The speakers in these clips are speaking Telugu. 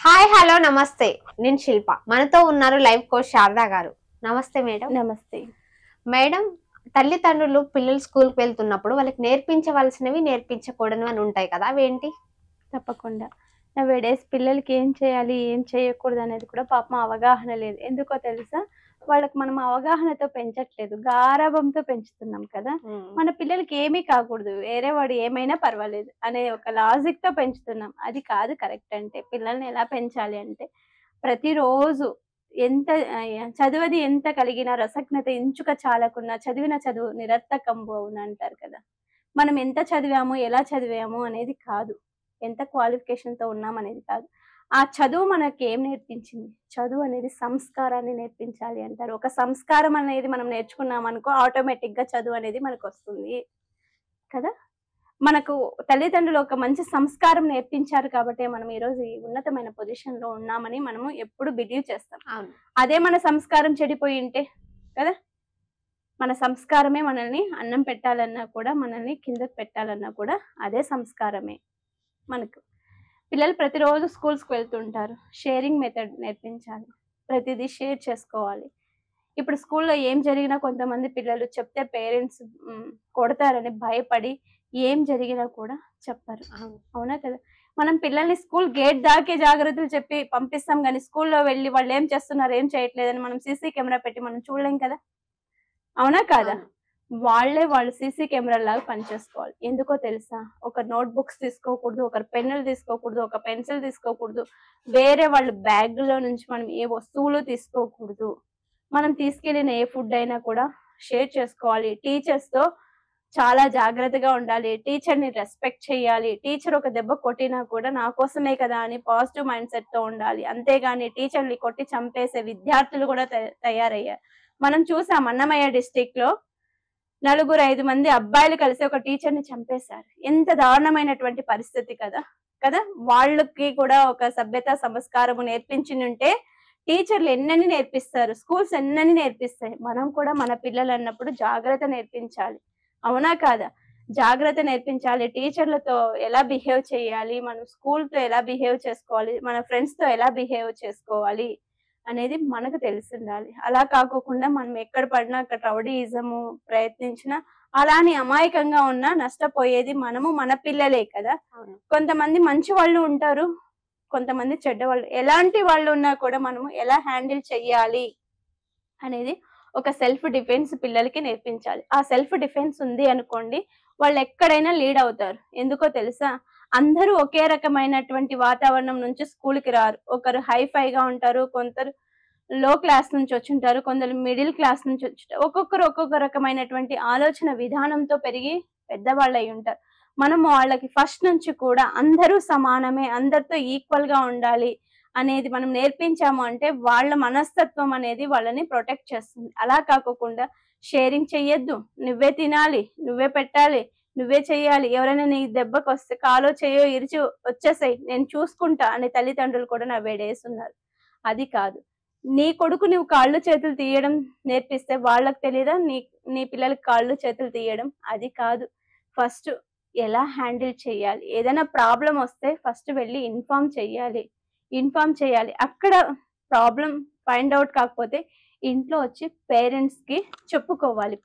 హాయ్ హలో నమస్తే. నేను శిల్ప. మనతో ఉన్నారు లైఫ్ కోచ్ శారదా గారు. నమస్తే మేడం. నమస్తే మేడం, తల్లిదండ్రులు పిల్లలు స్కూల్కి వెళ్తున్నప్పుడు వాళ్ళకి నేర్పించవలసినవి నేర్పించకూడనివి అని ఉంటాయి కదా, అవేంటి? తప్పకుండా నవేడేస్ పిల్లలకి ఏం చేయాలి ఏం చేయకూడదు అనేది కూడా పాపం అవగాహన లేదు. ఎందుకో తెలుసా, వాళ్ళకి మనం అవగాహనతో పెంచట్లేదు, గారాబంతో పెంచుతున్నాం కదా. మన పిల్లలకి ఏమీ కాకూడదు, వేరే వాడు ఏమైనా పర్వాలేదు అనే ఒక లాజిక్ తో పెంచుతున్నాం. అది కాదు కరెక్ట్. అంటే పిల్లల్ని ఎలా పెంచాలి అంటే ప్రతిరోజు ఎంత చదువది ఎంత కలిగిన రసజ్ఞత ఇంచుక చాలకున్నా చదివిన చదువు నిరర్థకంబు అవును అంటారు కదా. మనం ఎంత చదివాము ఎలా చదివాము అనేది కాదు, ఎంత క్వాలిఫికేషన్తో ఉన్నాం అనేది కాదు. ఆ చదువు మనకి ఏం నేర్పించింది? చదువు అనేది సంస్కారాన్ని నేర్పించాలి అంటారు. ఒక సంస్కారం అనేది మనం నేర్చుకున్నాం అనుకో, ఆటోమేటిక్గా చదువు అనేది మనకు వస్తుంది కదా. మనకు తల్లిదండ్రులు ఒక మంచి సంస్కారం నేర్పించారు కాబట్టి మనం ఈరోజు ఈ ఉన్నతమైన పొజిషన్లో ఉన్నామని మనము ఎప్పుడు బిలీవ్ చేస్తాం. అదే మన సంస్కారం చెడిపోయి ఉంటే కదా, మన సంస్కారమే మనల్ని అన్నం పెట్టాలన్నా కూడా, మనల్ని కిందకు పెట్టాలన్నా కూడా అదే సంస్కారమే. మనకు పిల్లలు ప్రతిరోజు స్కూల్స్కి వెళ్తుంటారు, షేరింగ్ మెథడ్ నేర్పించాలి, ప్రతిదీ షేర్ చేసుకోవాలి. ఇప్పుడు స్కూల్లో ఏం జరిగినా కొంతమంది పిల్లలు చెప్తే పేరెంట్స్ కొడతారని భయపడి ఏం జరిగినా కూడా చెప్పరు. అవునా కదా. మనం పిల్లల్ని స్కూల్ గేట్ దాకే జాగ్రత్తలు చెప్పి పంపిస్తాం, కానీ స్కూల్లో వెళ్ళి వాళ్ళు ఏం చేస్తున్నారు ఏం చేయట్లేదని మనం సీసీ కెమెరా పెట్టి మనం చూడలేం కదా. అవునా కాదా? వాళ్ళు సీసీ కెమెరా లాగా పనిచేసుకోవాలి. ఎందుకో తెలుసా, ఒక నోట్ బుక్స్ తీసుకోకూడదు, ఒకరు పెన్నులు తీసుకోకూడదు, ఒక పెన్సిల్ తీసుకోకూడదు, వేరే వాళ్ళ బ్యాగ్లో నుంచి మనం ఏ వస్తువులు తీసుకోకూడదు. మనం తీసుకెళ్ళిన ఏ ఫుడ్ అయినా కూడా షేర్ చేసుకోవాలి. టీచర్స్తో చాలా జాగ్రత్తగా ఉండాలి, టీచర్ని రెస్పెక్ట్ చేయాలి. టీచర్ ఒక దెబ్బ కొట్టినా కూడా నా కోసమే కదా అని పాజిటివ్ మైండ్ సెట్తో ఉండాలి. అంతేగాని టీచర్ని కొట్టి చంపేసే విద్యార్థులు కూడా తయారయ్యారు. మనం చూసాం అన్నమయ్య డిస్టిక్లో 4-5 మంది అబ్బాయిలు కలిసి ఒక టీచర్ని చంపేశారు. ఎంత దారుణమైనటువంటి పరిస్థితి కదా. వాళ్ళకి కూడా ఒక సభ్యత సంస్కారము నేర్పించినుంటే టీచర్లు ఎన్నని నేర్పిస్తారు, స్కూల్స్ ఎన్నని నేర్పిస్తాయి. మనం కూడా మన పిల్లలు అన్నప్పుడు జాగ్రత్త నేర్పించాలి. అవునా కాదా? జాగ్రత్త నేర్పించాలి. టీచర్లతో ఎలా బిహేవ్ చేయాలి, మనం స్కూల్తో ఎలా బిహేవ్ చేసుకోవాలి, మన ఫ్రెండ్స్తో ఎలా బిహేవ్ చేసుకోవాలి అనేది మనకు తెలిసి ఉండాలి. అలా కాకోకుండా మనం ఎక్కడ పడినా అక్కడ రౌడీయిజము ప్రయత్నించినా, అలానే అమాయకంగా ఉన్నా నష్టపోయేది మనము, మన పిల్లలే కదా. కొంతమంది మంచి వాళ్ళు ఉంటారు, కొంతమంది చెడ్డ వాళ్ళు. ఎలాంటి వాళ్ళు ఉన్నా కూడా మనము ఎలా హ్యాండిల్ చెయ్యాలి అనేది ఒక సెల్ఫ్ డిఫెన్స్ పిల్లలకి నేర్పించాలి. ఆ సెల్ఫ్ డిఫెన్స్ ఉంది అనుకోండి, వాళ్ళు ఎక్కడైనా లీడ్ అవుతారు. ఎందుకో తెలుసా, అందరూ ఒకే రకమైనటువంటి వాతావరణం నుంచి స్కూల్కి రారు. ఒకరు హైఫైగా ఉంటారు, కొందరు లో క్లాస్ నుంచి వచ్చుంటారు, కొందరు మిడిల్ క్లాస్ నుంచి వచ్చుంటారు. ఒక్కొక్కరు ఒక్కొక్క రకమైనటువంటి ఆలోచన విధానంతో పెరిగి పెద్దవాళ్ళు అయి ఉంటారు. మనము వాళ్ళకి ఫస్ట్ నుంచి కూడా అందరూ సమానమే, అందరితో ఈక్వల్గా ఉండాలి అనేది మనం నేర్పించాము అంటే వాళ్ళ మనస్తత్వం అనేది వాళ్ళని ప్రొటెక్ట్ చేస్తుంది. అలా కాకోకుండా షేరింగ్ చెయ్యొద్దు, నువ్వే తినాలి, నువ్వే పెట్టాలి, నువ్వే చెయ్యాలి, ఎవరైనా నీ దెబ్బకు వస్తే కాలో చేయో ఇరిచి వచ్చేసాయి నేను చూసుకుంటా అనే తల్లిదండ్రులు కూడా నవ్వేడేస్తున్నారు. అది కాదు. నీ కొడుకు నువ్వు కాళ్ళు చేతులు తీయడం నేర్పిస్తే వాళ్ళకి తెలియదా నీ పిల్లలకి కాళ్ళు చేతులు తీయడం? అది కాదు. ఫస్ట్ ఎలా హ్యాండిల్ చేయాలి, ఏదైనా ప్రాబ్లం వస్తే ఫస్ట్ వెళ్ళి ఇన్ఫార్మ్ చేయాలి. అక్కడ ప్రాబ్లం ఫైండ్ అవుట్ కాకపోతే ఇంట్లో వచ్చి పేరెంట్స్కి చెప్పుకోవాలి.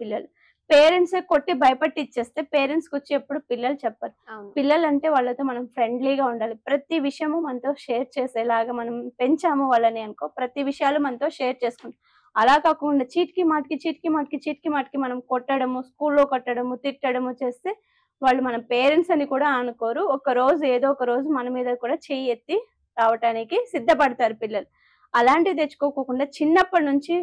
పేరెంట్స్ కొట్టి భయపట్టి ఇచ్చేస్తే పేరెంట్స్కి వచ్చి ఎప్పుడు పిల్లలు చెప్పరు. పిల్లలు అంటే వాళ్ళతో మనం ఫ్రెండ్లీగా ఉండాలి. ప్రతి విషయము మనతో షేర్ చేసేలాగా మనం పెంచాము వాళ్ళని అనుకో, ప్రతి విషయాలు మనతో షేర్ చేసుకుంటాం. అలా కాకుండా చీటికి మాటికి మనం కొట్టడము, స్కూల్లో కొట్టడము, తిట్టడము చేస్తే వాళ్ళు మన పేరెంట్స్ అని కూడా అనుకోరు. ఏదో ఒక రోజు మన మీద కూడా చెయ్యి ఎత్తి రావటానికి సిద్ధపడతారు పిల్లలు. అలాంటివి తెచ్చుకోకుండా చిన్నప్పటి నుంచి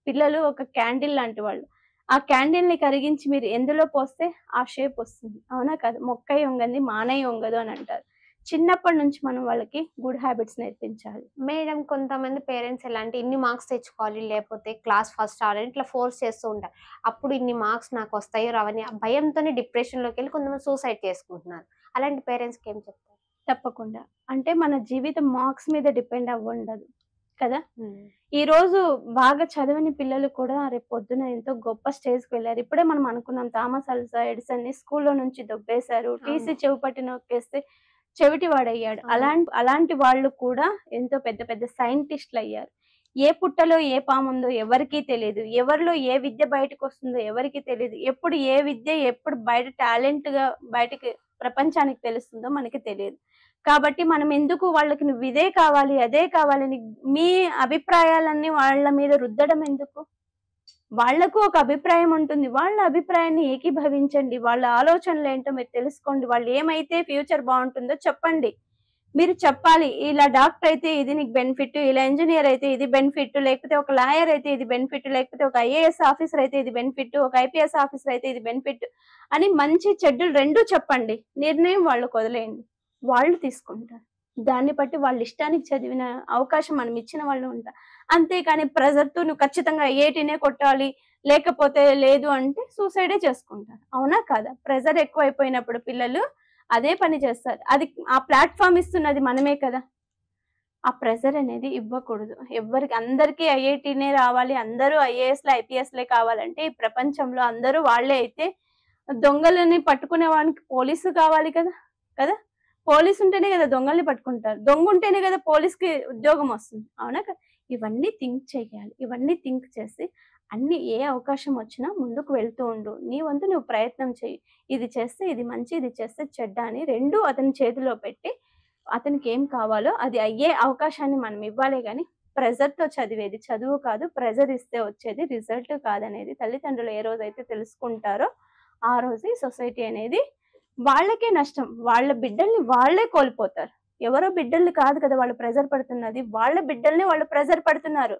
పిల్లలు ఒక క్యాండిల్ లాంటి వాళ్ళు. ఆ క్యాండిల్ని కరిగించి మీరు ఎందులో పోస్తే ఆ షేప్ వస్తుంది. అవునా కాదు? మొక్కై వంగంది మానై వంగదు అని అంటారు. చిన్నప్పటి నుంచి మనం వాళ్ళకి గుడ్ హ్యాబిట్స్ నేర్పించాలి. మేడం, కొంతమంది పేరెంట్స్ ఎలా అంటే ఇన్ని మార్క్స్ తెచ్చుకోవాలి, లేకపోతే క్లాస్ ఫస్ట్ రావాలి, ఇట్లా ఫోర్స్ చేస్తూ ఉంటారు. అప్పుడు ఇన్ని మార్క్స్ నాకు వస్తాయో రావని ఆ భయంతోనే డిప్రెషన్లోకి వెళ్ళి కొంతమంది సూసైడ్ చేసుకుంటున్నారు. అలాంటి పేరెంట్స్కి ఏం చెప్తారు? తప్పకుండా. అంటే మన జీవితం మార్క్స్ మీద డిపెండ్ అవ్వండదు కదా. ఈ రోజు బాగా చదవని పిల్లలు కూడా రేపు పొద్దున ఎంతో గొప్ప స్టేజ్కి వెళ్ళారు. ఇప్పుడే మనం అనుకున్నాం, థామస్ అల్వా ఎడిసన్ ని స్కూల్లో నుంచి దొబ్బేశారు, టీసీ చెవు పట్టి నొక్కేస్తే చెవిటివాడయ్యాడు. అలాంటి వాళ్ళు కూడా ఎంతో పెద్ద పెద్ద సైంటిస్టులు అయ్యారు. ఏ పుట్టలో ఏ పాముందో ఎవరికీ తెలియదు. ఎవరిలో ఏ విద్య బయటకు వస్తుందో ఎవరికీ తెలియదు. ఎప్పుడు ఏ విద్య ఎప్పుడు బయట టాలెంట్‌గా బయటికి ప్రపంచానికి తెలుస్తుందో మనకి తెలియదు. కాబట్టి మనం ఎందుకు వాళ్ళకి నువ్వు ఇదే కావాలి, అదే కావాలని మీ అభిప్రాయాలన్నీ వాళ్ళ మీద రుద్దడం ఎందుకు? వాళ్ళకు ఒక అభిప్రాయం ఉంటుంది. వాళ్ళ అభిప్రాయాన్ని ఏకీభవించండి. వాళ్ళ ఆలోచనలేంటో మీరు తెలుసుకోండి. వాళ్ళు ఏమైతే ఫ్యూచర్ బావుంటుందో చెప్పండి. మీరు చెప్పాలి. ఇలా డాక్టర్ అయితే ఇది నీకు బెనిఫిట్, ఇలా ఇంజినీర్ అయితే ఇది బెనిఫిట్, లేకపోతే ఒక లాయర్ అయితే ఇది బెనిఫిట్, లేకపోతే ఒక ఐఏఎస్ ఆఫీసర్ అయితే ఇది బెనిఫిట్, ఒక ఐపీఎస్ ఆఫీసర్ అయితే ఇది బెనిఫిట్ అని మంచి చెడ్డలు రెండూ చెప్పండి. నిర్ణయం వాళ్ళకు వదిలేయండి. వాళ్ళు తీసుకుంటారు. దాన్ని బట్టి వాళ్ళ ఇష్టానికి చదివిన అవకాశం మనం ఇచ్చిన వాళ్ళు ఉంటారు. అంతేకాని ప్రెజర్‌తో నువ్వు ఖచ్చితంగా ఐఐటీనే కొట్టాలి, లేకపోతే లేదు అంటే సూసైడే చేసుకుంటారు. అవునా కాదా? ప్రెజర్ ఎక్కువైపోయినప్పుడు పిల్లలు అదే పని చేస్తారు. అది ఆ ప్లాట్‌ఫార్మ్ ఇస్తున్నది మనమే కదా! ఆ ప్రెజర్ అనేది ఇవ్వకూడదు. అందరికీ ఐఐటీనే రావాలి, అందరూ ఐఏఎస్‌లే, ఐపీఎస్‌లే కావాలంటే ఈ ప్రపంచంలో అందరూ వాళ్ళే అయితే దొంగలని పట్టుకునే వానికి పోలీసు కావాలి కదా! కదా! పోలీసు ఉంటేనే కదా దొంగల్ని పట్టుకుంటారు. దొంగ ఉంటేనే కదా పోలీస్‌కి ఉద్యోగం వస్తుంది. అవునా కదా! ఇవన్నీ థింక్ చేయాలి. ఇవన్నీ థింక్ చేసి ఏ అవకాశం వచ్చినా ముందుకు వెళ్తూ ఉండు. నీ వంతు నువ్వు ప్రయత్నం చెయ్యి. ఇది చేస్తే ఇది మంచి, ఇది చేస్తే చెడ్డ అని 2 అతని చేతిలో పెట్టి అతనికి ఏం కావాలో అది అయ్యే అవకాశాన్ని మనం ఇవ్వాలే గాని ప్రెజర్‌తో చదివేది చదువు కాదు. ప్రెజర్ ఇస్తే వచ్చేది రిజల్ట్ కాదనేది తల్లిదండ్రులు ఏ రోజైతే తెలుసుకుంటారో ఆ రోజు ఈ సొసైటీ అనేది వాళ్ళకే నష్టం. వాళ్ళ బిడ్డల్ని వాళ్ళే కోల్పోతారు. ఎవరో బిడ్డల్ని కాదు కదా వాళ్ళు ప్రెజర్ పడుతున్నది. వాళ్ళ బిడ్డల్ని వాళ్ళు ప్రెజర్ పడుతున్నారు.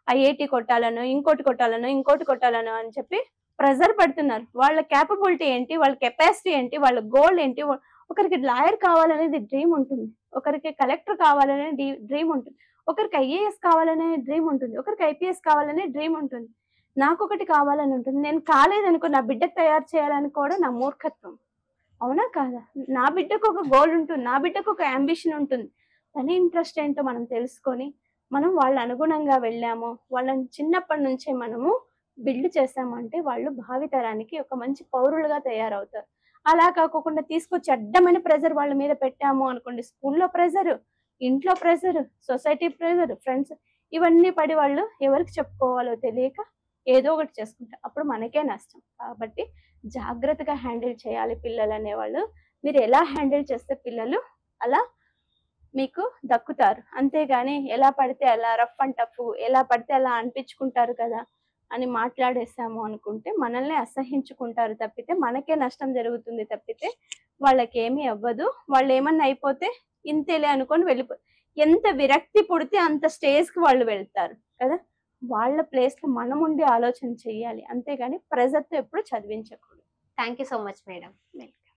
ఐఐటీ కొట్టాలనో, ఇంకోటి కొట్టాలనో, ఇంకోటి కొట్టాలనో అని చెప్పి ప్రెజర్ పడుతున్నారు. వాళ్ళ కేపబిలిటీ ఏంటి? వాళ్ళ కెపాసిటీ ఏంటి? వాళ్ళ గోల్ ఏంటి? ఒకరికి లాయర్ కావాలనేది డ్రీమ్ ఉంటుంది. ఒకరికి కలెక్టర్ కావాలనే డ్రీమ్ ఉంటుంది. ఒకరికి ఐఏఎస్ కావాలనే డ్రీమ్ ఉంటుంది. ఒకరికి ఐపీఎస్ కావాలనే డ్రీమ్ ఉంటుంది. నాకొకటి కావాలని ఉంటుంది. నేను కాలేదనుకో నా బిడ్డకు తయారు చేయాలనుకోవడం నా మూర్ఖత్వం. అవునా కాదా? నా బిడ్డకు ఒక గోల్ ఉంటుంది. నా బిడ్డకు ఒక యాంబిషన్ ఉంటుంది. తన ఇంట్రెస్ట్ ఏంటో మనం తెలుసుకొని మనం వాళ్ళ అనుగుణంగా వెళ్ళాము. వాళ్ళని చిన్నప్పటి నుంచే మనము బిల్డ్ చేసామంటే వాళ్ళు భావితరానికి ఒక మంచి పౌరులుగా తయారవుతారు. అలా కాకోకుండా తీసుకొచ్చి అడ్డమైన ప్రెజర్ వాళ్ళ మీద పెట్టాము అనుకోండి. స్కూల్లో ప్రెజర్, ఇంట్లో ప్రెజర్, సొసైటీ ప్రెజర్, ఫ్రెండ్స్ ఇవన్నీ పడి వాళ్ళు ఎవరికి చెప్పుకోవాలో తెలియక ఏదో ఒకటి చేసుకుంటారు. అప్పుడు మనకే నష్టం. కాబట్టి జాగ్రత్తగా హ్యాండిల్ చేయాలి పిల్లలు అనేవాళ్ళు. మీరు ఎలా హ్యాండిల్ చేస్తే పిల్లలు అలా మీకు దక్కుతారు. అంతేగాని ఎలా పడితే అలా రఫ్ అండ్ టఫ్ ఎలా పడితే అలా అనిపించుకుంటారు కదా అని మాట్లాడేసాము అనుకుంటే మనల్ని అసహించుకుంటారు తప్పితే మనకే నష్టం జరుగుతుంది తప్పితే వాళ్ళకేమీ అవ్వదు. వాళ్ళు ఏమన్నా అయిపోతే ఇంతేలే అనుకొని వెళ్ళిపోతారు. ఎంత విరక్తి పుడితే అంత స్టేజ్‌కి వాళ్ళు వెళ్తారు కదా! వాళ్ళ ప్లేస్‌లో మనం ఉండి ఆలోచన చెయ్యాలి. అంతేగాని ప్రెజర్‌తో ఎప్పుడు చదివించకూడదు. Thank you so much madam.